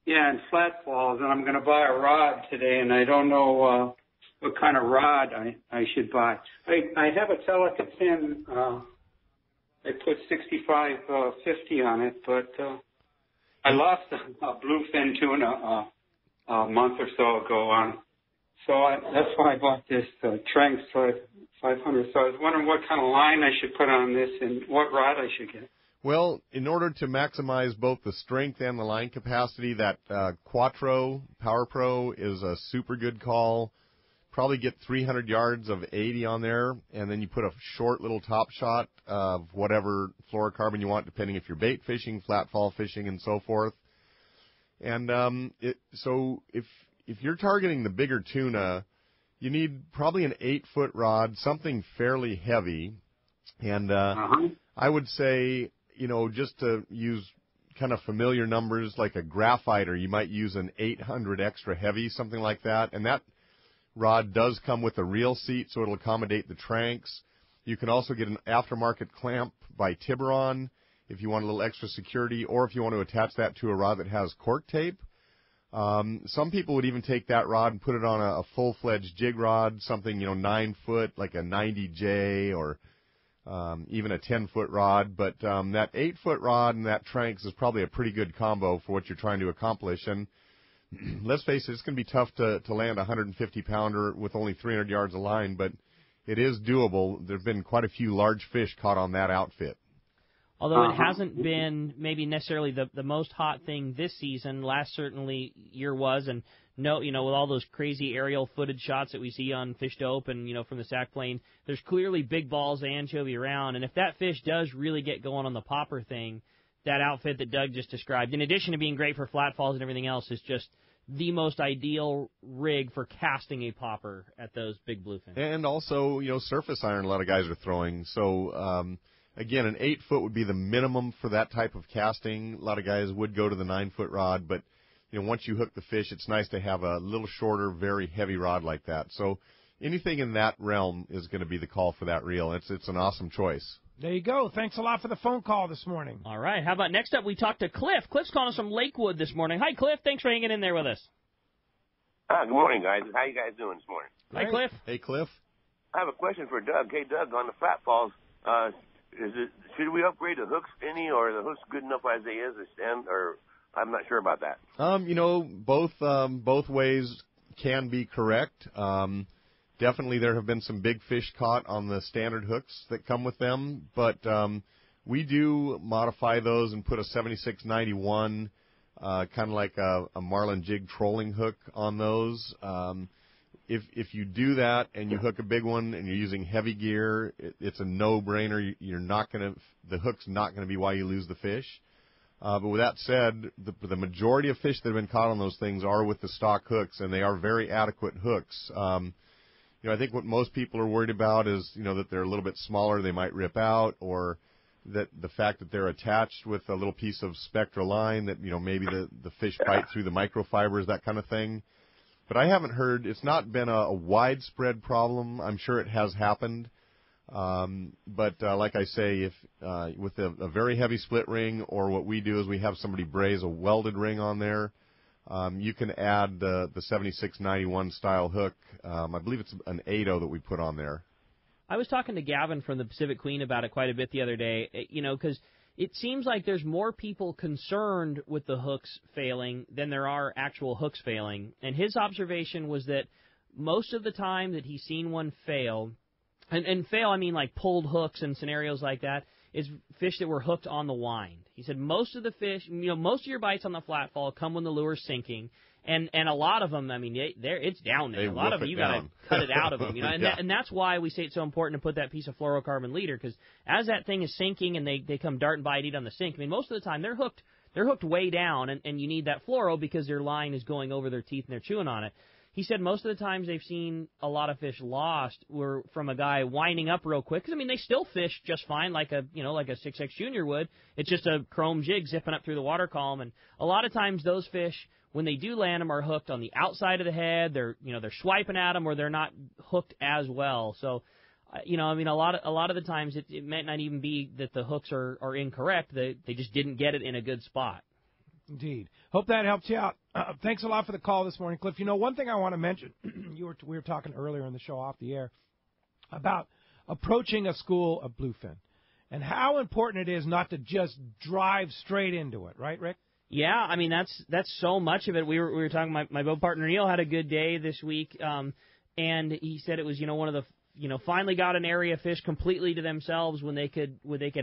Yeah, and flat falls, and I'm going to buy a rod today, and I don't know what kind of rod I should buy. I have a Telica 10. I put 65.50 on it, but I lost a bluefin tuna a month or so ago on it. So that's why I bought this Tranx 500. So I was wondering what kind of line I should put on this and what rod I should get. Well, in order to maximize both the strength and the line capacity, that Quattro Power Pro is a super good call. Probably get 300 yards of 80 on there, and then you put a short little top shot of whatever fluorocarbon you want, depending if you're bait fishing, flat fall fishing, and so forth. And so if you're targeting the bigger tuna, you need probably an 8-foot rod, something fairly heavy. And I would say, just to use kind of familiar numbers like a graphiter, you might use an 800 extra heavy, something like that. And that rod does come with a reel seat, so it'll accommodate the Tranx. You can also get an aftermarket clamp by Tiburon if you want a little extra security, or if you want to attach that to a rod that has cork tape. Some people would even take that rod and put it on a full-fledged jig rod, something 9 foot, like a 90J, or even a 10-foot rod. But that 8-foot rod and that Tranx is probably a pretty good combo for what you're trying to accomplish. And let's face it, it's going to be tough to land a 150-pounder with only 300 yards of line, but it is doable. There have been quite a few large fish caught on that outfit. Although it hasn't been maybe necessarily the most hot thing this season, last certainly year was, and with all those crazy aerial footage shots that we see on Fish Dope and, from the SAC plane, there's clearly big balls of anchovy around, and if that fish does really get going on the popper thing, that outfit that Doug just described, in addition to being great for flat falls and everything else, is just the most ideal rig for casting a popper at those big bluefin. And also, surface iron a lot of guys are throwing. So, again, an 8-foot would be the minimum for that type of casting. A lot of guys would go to the 9-foot rod, but, once you hook the fish, it's nice to have a little shorter, very heavy rod like that. So anything in that realm is going to be the call for that reel. It's an awesome choice. There you go. Thanks a lot for the phone call this morning. All right. How about next up we talk to Cliff. Cliff's calling us from Lakewood this morning. Hi, Cliff. Thanks for hanging in there with us. Good morning, guys. How you guys doing this morning? Hi, Cliff. Hey, Cliff. I have a question for Doug. Hey, Doug, on the flat falls, should we upgrade the hooks any, or are the hooks good enough as they is, they stand, or I'm not sure about that. Both ways can be correct. Definitely there have been some big fish caught on the standard hooks that come with them, but we do modify those and put a 7691, kind of like a marlin jig trolling hook on those. If you do that and you hook a big one and you're using heavy gear, it's a no-brainer. The hook's not going to be why you lose the fish. But with that said, the majority of fish that have been caught on those things are with the stock hooks, and they are very adequate hooks. I think what most people are worried about is, that they're a little bit smaller, they might rip out, or that the fact that they're attached with a little piece of spectra line that, maybe the fish bite through the microfibers, that kind of thing. But I haven't heard, it's not been a widespread problem. I'm sure it has happened. But like I say, if with a very heavy split ring, or what we do is we have somebody braze a welded ring on there, you can add the 7691 style hook. I believe it's an 8.0 that we put on there. I was talking to Gavin from the Pacific Queen about it quite a bit the other day, because it seems like there's more people concerned with the hooks failing than there are actual hooks failing. And his observation was that most of the time that he's seen one fail, and fail, I mean like pulled hooks and scenarios like that, is fish that were hooked on the wind. He said most of the fish, most of your bites on the flat fall come when the lure's sinking, and a lot of them, I mean, it's down there. A lot of them, you got to cut it out of them, and that's why we say it's so important to put that piece of fluorocarbon leader, because as that thing is sinking and they come dart and bite, eat on the sink, I mean, most of the time they're hooked way down, and you need that fluoro because their line is going over their teeth and they're chewing on it. He said most of the times they've seen a lot of fish lost were from a guy winding up real quick. Because, I mean, they still fish just fine like a 6X Junior would. It's just a chrome jig zipping up through the water column. And a lot of times those fish when they do land them, are hooked on the outside of the head. They're swiping at them, or they're not hooked as well. So, a lot of the times it might not even be that the hooks are incorrect. They just didn't get it in a good spot. Indeed. Hope that helps you out. Thanks a lot for the call this morning, Cliff. One thing I want to mention, we were talking earlier in the show off the air about approaching a school of bluefin and how important it is not to just drive straight into it. Right, Rick? Yeah, that's so much of it. We were talking. My boat partner Neil had a good day this week, and he said it was one of the finally got an area of fish completely to themselves when they could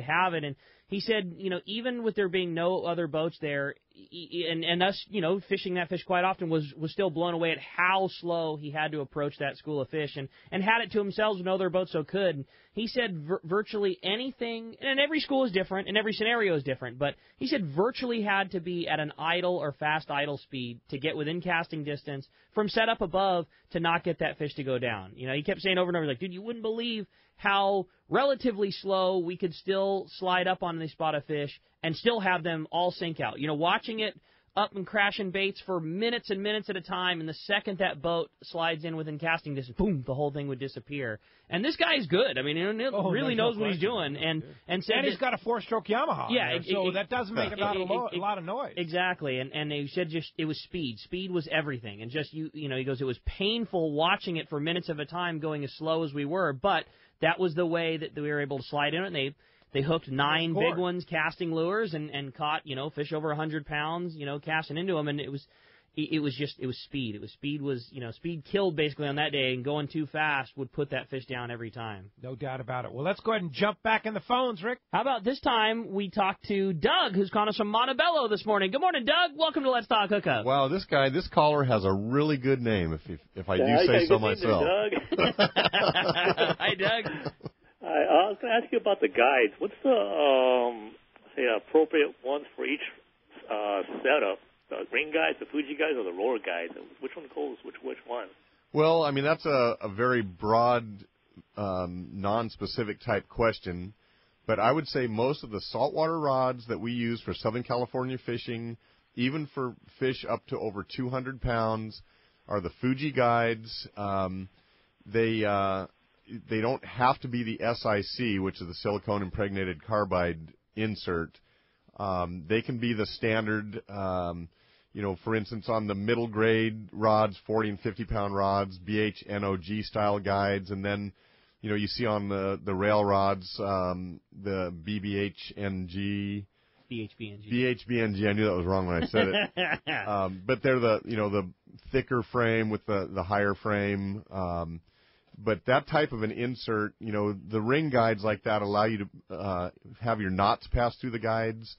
have it. And he said, even with there being no other boats there, and us, fishing that fish quite often, was still blown away at how slow he had to approach that school of fish, and had it to himself with no other boat so could. And he said virtually anything, and every school is different, and every scenario is different, but he said virtually had to be at an idle or fast idle speed to get within casting distance from set up above to not get that fish to go down. He kept saying over and over, like, dude, you wouldn't believe how relatively slow we could still slide up on the spot of fish and still have them all sink out. Watching it up and crashing baits for minutes and minutes at a time, and the second that boat slides in within casting distance, boom, the whole thing would disappear. And this guy's good. He really knows what he's doing. And he's got a 4-stroke Yamaha. Yeah, so that does make a lot of noise. Exactly. And they said just it was speed. Speed was everything. And just he goes, it was painful watching it for minutes at a time, going as slow as we were, but that was the way that we were able to slide in, and they hooked 9 big ones, casting lures, and caught fish over 100 pounds, casting into them, and it was speed. Speed killed basically on that day, and going too fast would put that fish down every time. No doubt about it. Well, let's go ahead and jump back in the phones, Rick. How about this time we talk to Doug, who's calling us from Montebello this morning. Good morning, Doug. Welcome to Let's Talk Hookup. Wow, this caller has a really good name, if I do say so myself. Doug. Hi, Doug. I was going to ask you about the guides. What's the appropriate ones for each setup? The ring guides, the Fuji guides, or the roller guides? Which one goes which one? Well, that's a very broad, non-specific type question, but I would say most of the saltwater rods that we use for Southern California fishing, even for fish up to over 200 pounds, are the Fuji guides. They don't have to be the SIC, which is the silicone impregnated carbide insert. They can be the standard, for instance, on the middle grade rods, 40 and 50 pound rods, BHNOG style guides, and then, you see on the rail rods, the BBHNG. BHBNG. I knew that was wrong when I said it. But they're the thicker frame with the higher frame. But that type of an insert, the ring guides like that allow you to have your knots pass through the guides.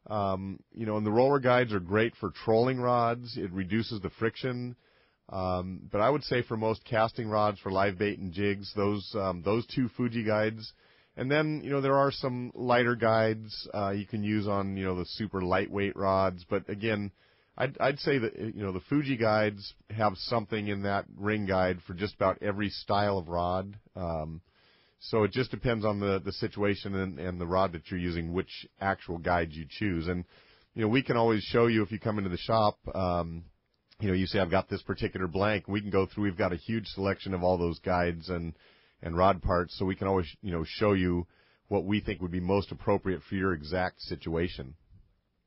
And the roller guides are great for trolling rods. It reduces the friction. But I would say for most casting rods for live bait and jigs, those 2 Fuji guides. And then, there are some lighter guides you can use on, the super lightweight rods. But again, I'd say that, the Fuji guides have something in that ring guide for just about every style of rod. So it just depends on the situation and the rod that you're using, which actual guide you choose. And, we can always show you if you come into the shop, you say, I've got this particular blank. We can go through. We've got a huge selection of all those guides and rod parts, so we can always, show you what we think would be most appropriate for your exact situation.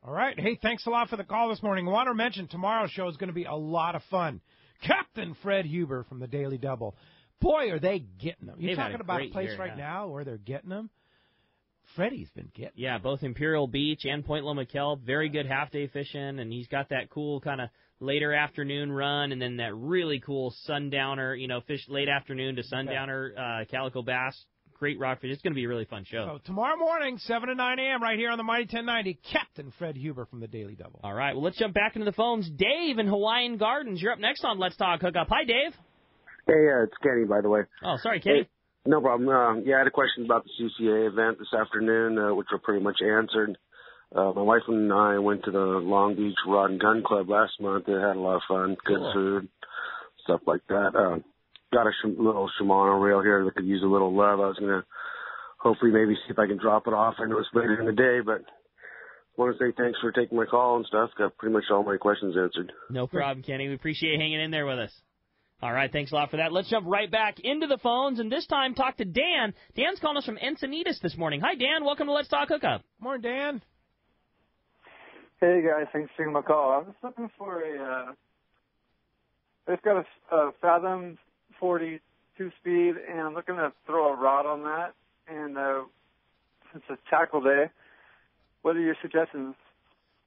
All right. Hey, thanks a lot for the call this morning. I want to mention tomorrow's show is going to be a lot of fun. Captain Fred Huber from the Daily Double. Boy, are they getting them. You're talking about a place right now where they're getting them. Freddie's been getting them. Yeah, both Imperial Beach and Point Loma Kelp. Very good half-day fishing, and he's got that cool kind of later afternoon run, and then that really cool sundowner, fish late afternoon to sundowner calico bass. Great rockfish. It's going to be a really fun show. So tomorrow morning, 7 to 9 a.m. right here on the Mighty 1090, Captain Fred Huber from the Daily Double. All right, well, let's jump back into the phones. Dave in Hawaiian Gardens, you're up next on Let's Talk Hookup. Hi, Dave. Hey, it's Kenny, by the way. Oh, sorry, Kenny. Hey, no problem. I had a question about the CCA event this afternoon, which were pretty much answered. My wife and I went to the Long Beach Rod and Gun Club last month. They had a lot of fun, good food, stuff like that. Got a little Shimano reel here that could use a little love. I was going to hopefully maybe see if I can drop it off. I know it's later in the day, but want to say thanks for taking my call and stuff. Got pretty much all my questions answered. No problem, Kenny. We appreciate hanging in there with us. All right, thanks a lot for that. Let's jump right back into the phones, and this time talk to Dan. Dan's calling us from Encinitas this morning. Hi, Dan. Welcome to Let's Talk Hookup. Morning, Dan. Hey, guys. Thanks for taking my call. I was looking for I've got a Fathom 40 2-speed, and I'm looking to throw a rod on that. And since it's tackle day, what are your suggestions?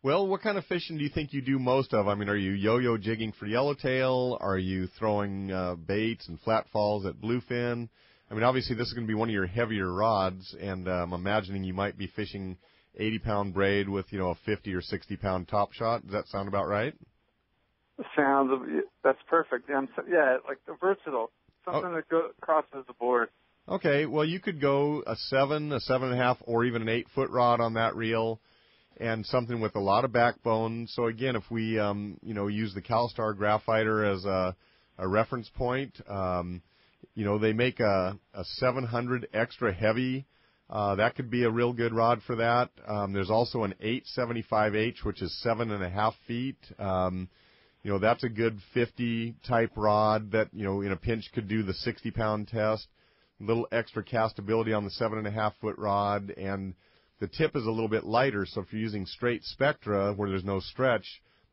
Well, what kind of fishing do you think you do most of? I mean, are you yo-yo jigging for yellowtail? Are you throwing baits and flat falls at bluefin? I mean, obviously this is going to be one of your heavier rods, and I'm imagining you might be fishing 80-pound braid with, a 50 or 60-pound top shot. Does that sound about right? That's perfect. Yeah, like the versatile, something that crosses the board. Okay, well, you could go a 7, a 7.5, or even an 8-foot rod on that reel, and something with a lot of backbone. So again, if we, use the CalStar Graphiter as a reference point, they make a 700 extra heavy. That could be a real good rod for that. There's also an 875H, which is 7.5 feet. That's a good 50 type rod that, in a pinch could do the 60-pound test. A little extra castability on the 7.5 foot rod, and the tip is a little bit lighter, so if you're using straight Spectra where there's no stretch,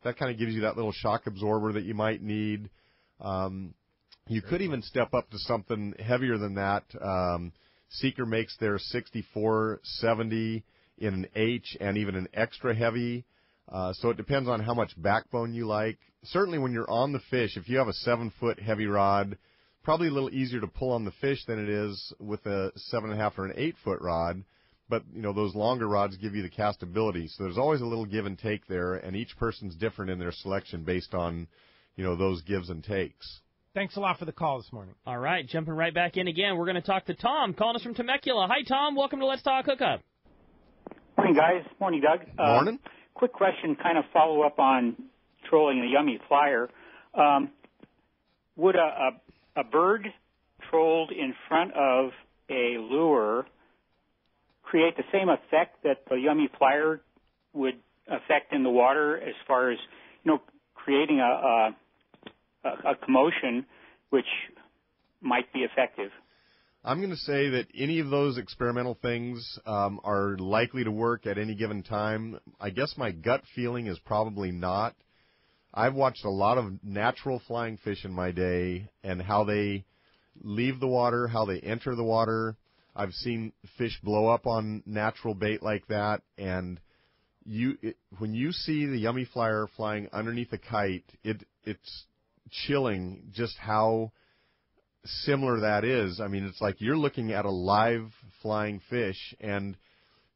that kind of gives you that little shock absorber that you might need. You could even step up to something heavier than that. Seeker makes their 6470 in an H and even an extra heavy, so it depends on how much backbone you like. Certainly when you're on the fish, if you have a 7-foot heavy rod, probably a little easier to pull on the fish than it is with a 7.5 or an 8-foot rod. But, those longer rods give you the castability. So there's always a little give and take there, and each person's different in their selection based on, those gives and takes. Thanks a lot for the call this morning. All right, jumping right back in again, we're going to talk to Tom, calling us from Temecula. Hi, Tom. Welcome to Let's Talk Hookup. Morning, guys. Morning, Doug. Morning. Quick question, kind of follow up on trolling the Yummy Flyer. Would a bird trolled in front of a lure create the same effect that the Yummy Flyer would affect in the water as far as, creating a commotion which might be effective? I'm going to say that any of those experimental things are likely to work at any given time. I guess my gut feeling is probably not. I've watched a lot of natural flying fish in my day and how they leave the water, how they enter the water. I've seen fish blow up on natural bait like that, and when you see the Yummy Flyer flying underneath a kite, it's chilling just how similar that is. I mean, it's like you're looking at a live flying fish, and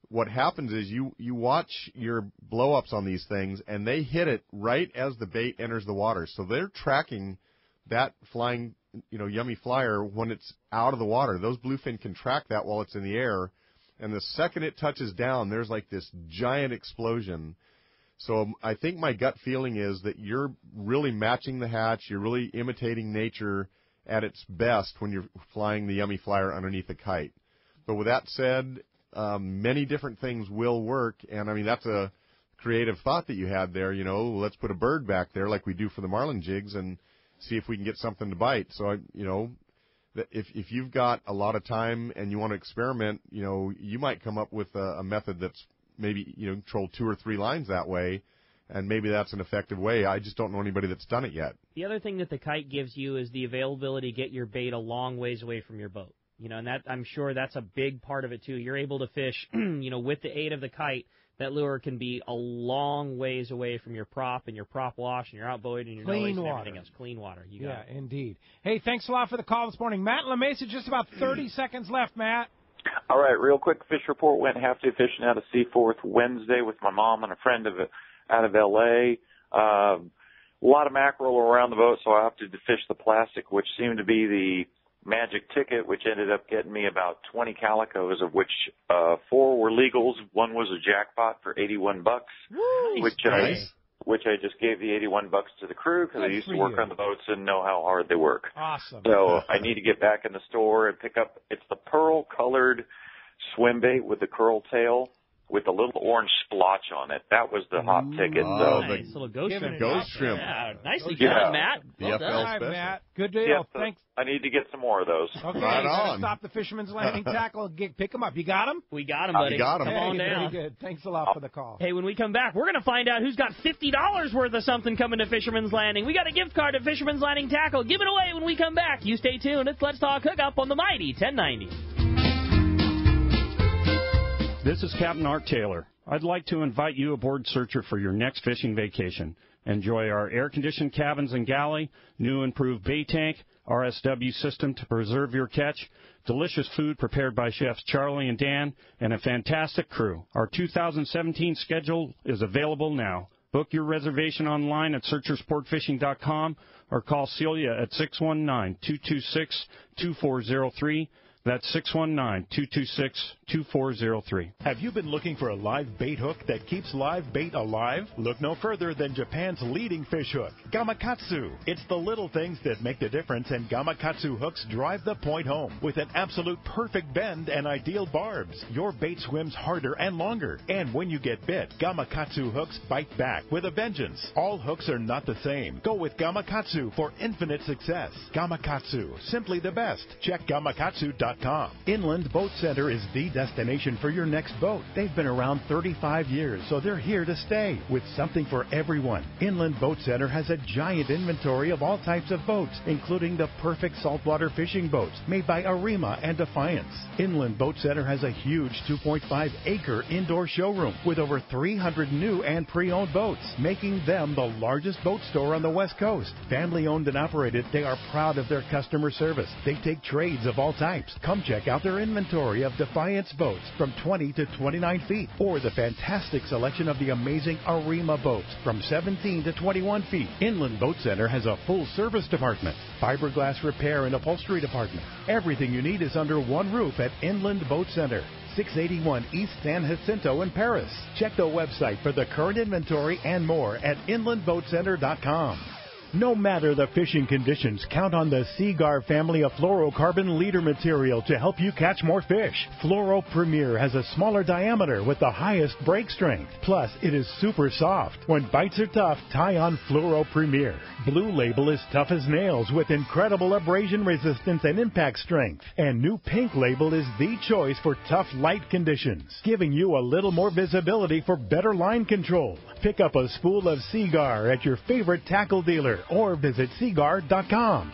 what happens is you watch your blow-ups on these things, and they hit it right as the bait enters the water. So they're tracking that flying, Yummy Flyer when it's out of the water. Those bluefin can track that while it's in the air, and the second it touches down, there's like this giant explosion. So I think my gut feeling is that you're really matching the hatch, you're really imitating nature at its best when you're flying the Yummy Flyer underneath a kite. But with that said, many different things will work, and I mean that's a creative thought that you had there. Let's put a bird back there like we do for the marlin jigs and see if we can get something to bite. So if you've got a lot of time and you want to experiment, you might come up with a method that's maybe troll 2 or 3 lines that way, and maybe that's an effective way. I just don't know anybody that's done it yet. The other thing that the kite gives you is the availability to get your bait a long ways away from your boat. And that I'm sure that's a big part of it too. You're able to fish, with the aid of the kite. That lure can be a long ways away from your prop and your prop wash and your outboard and your noise and everything else. Clean water. You got it. Indeed. Hey, thanks a lot for the call this morning. Matt in La Mesa, just about 30 seconds left, Matt. All right, real quick fish report. Went half-day fishing out of Seaforth Wednesday with my mom and a friend out of L.A. A lot of mackerel around the boat, so I opted to fish the plastic, which seemed to be the magic ticket, which ended up getting me about 20 calicos, of which 4 were legals. One was a jackpot for $81, which I just gave the $81 to the crew because I used to work on the boats and know how hard they work. Awesome. So I need to get back in the store and pick up. It's the pearl-colored swim bait with the curl tail. with a little orange splotch on it. That was the hot ticket. Nice. Little ghost shrimp. Ghost shrimp. Yeah, nicely Yeah. done, Matt. Well done. All right, Matt. Good deal. Yeah, so Thanks. I need to get some more of those. Okay, Right you gotta on. stop the Fisherman's Landing tackle. Pick them up. You got them? We got him, buddy. You got him. Come on Hey, down. very good. Thanks a lot for the call. Hey, when we come back, we're going to find out who's got $50 worth of something coming to Fisherman's Landing. We got a gift card to Fisherman's Landing Tackle. Give it away when we come back. You stay tuned. It's Let's Talk Hookup on the Mighty 1090. This is Captain Art Taylor. I'd like to invite you aboard Searcher for your next fishing vacation. Enjoy our air-conditioned cabins and galley, new improved bait tank, RSW system to preserve your catch, delicious food prepared by chefs Charlie and Dan, and a fantastic crew. Our 2017 schedule is available now. Book your reservation online at searchersportfishing.com or call Celia at 619-226-2403. That's 619-226-2403. Have you been looking for a live bait hook that keeps live bait alive? Look no further than Japan's leading fish hook, Gamakatsu. It's the little things that make the difference, and Gamakatsu hooks drive the point home. With an absolute perfect bend and ideal barbs, your bait swims harder and longer. And when you get bit, Gamakatsu hooks bite back with a vengeance. All hooks are not the same. Go with Gamakatsu for infinite success. Gamakatsu, simply the best. Check Gamakatsu.com. Inland Boat Center is the destination for your next boat. They've been around 35 years, so they're here to stay with something for everyone. Inland Boat Center has a giant inventory of all types of boats, including the perfect saltwater fishing boats made by Arima and Defiance. Inland Boat Center has a huge 2.5-acre indoor showroom with over 300 new and pre-owned boats, making them the largest boat store on the West Coast. Family owned and operated, they are proud of their customer service. They take trades of all types. Come check out their inventory of Defiance boats from 20 to 29 feet, or the fantastic selection of the amazing Arima boats from 17 to 21 feet. Inland Boat Center has a full service department, fiberglass repair and upholstery department. Everything you need is under one roof at Inland Boat Center, 681 East San Jacinto in Paris. Check the website for the current inventory and more at inlandboatcenter.com. No matter the fishing conditions, count on the Seagar family of fluorocarbon leader material to help you catch more fish. Fluoro Premier has a smaller diameter with the highest break strength. Plus, it is super soft. When bites are tough, tie on Fluoro Premier. Blue Label is tough as nails with incredible abrasion resistance and impact strength. And new Pink Label is the choice for tough light conditions, giving you a little more visibility for better line control. Pick up a spool of Seagar at your favorite tackle dealer or visit Seagar.com.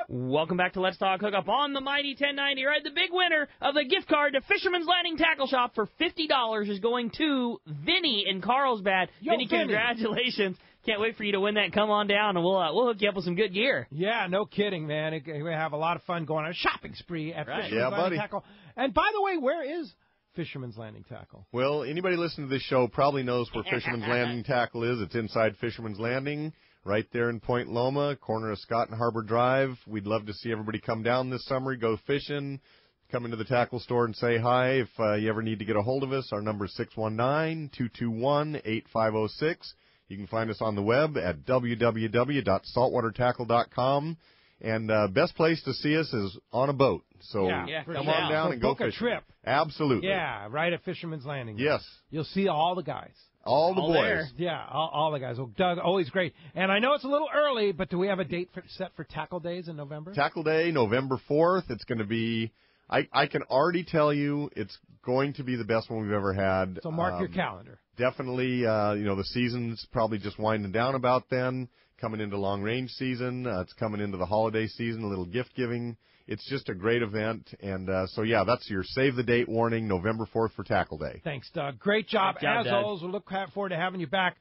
Welcome back to Let's Talk Hookup on the Mighty 1090. Right, the big winner of the gift card to Fisherman's Landing Tackle Shop for $50 is going to Vinny in Carlsbad. Vinny, congratulations. Can't wait for you to win that. Come on down, and we'll hook you up with some good gear. Yeah, no kidding, man. We have a lot of fun going on a shopping spree at Fisherman's Landing Tackle. And by the way, where is Fisherman's Landing Tackle? Well, anybody listening to this show probably knows where Fisherman's Landing Tackle is. It's inside Fisherman's Landing, right there in Point Loma, corner of Scott and Harbor Drive. We'd love to see everybody come down this summer, go fishing, come into the tackle store and say hi. If you ever need to get a hold of us, our number is 619-221-8506. You can find us on the web at www.saltwatertackle.com. And best place to see us is on a boat. So come on down and go fishing. Book a trip. Absolutely. Yeah, right at Fisherman's Landing. Yes. You'll see all the guys. All the boys. There. Yeah, all the guys. Well, Doug, always great. And I know it's a little early, but do we have a date set for Tackle Days in November? Tackle Day, November 4th. It's going to be, I can already tell you, it's going to be the best one we've ever had. So mark your calendar. Definitely, the season's probably just winding down about then. Coming into long range season. It's coming into the holiday season, a little gift giving. It's just a great event. And that's your save the date warning, November 4th for Tackle Day. Thanks, Doug. Great job. As always, we'll look forward to having you back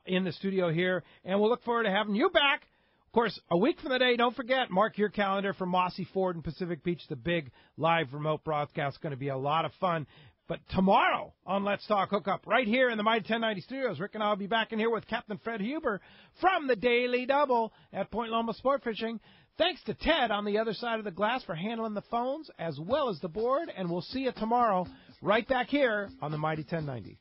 in the studio here. And we'll look forward to having you back. Of course, a week from the day, don't forget, mark your calendar for Mossy Ford and Pacific Beach. The big live remote broadcast is going to be a lot of fun. But tomorrow on Let's Talk Hookup, right here in the Mighty 1090 studios, Rick and I will be back in here with Captain Fred Huber from the Daily Double at Point Loma Sport Fishing. Thanks to Ted on the other side of the glass for handling the phones as well as the board. And we'll see you tomorrow right back here on the Mighty 1090.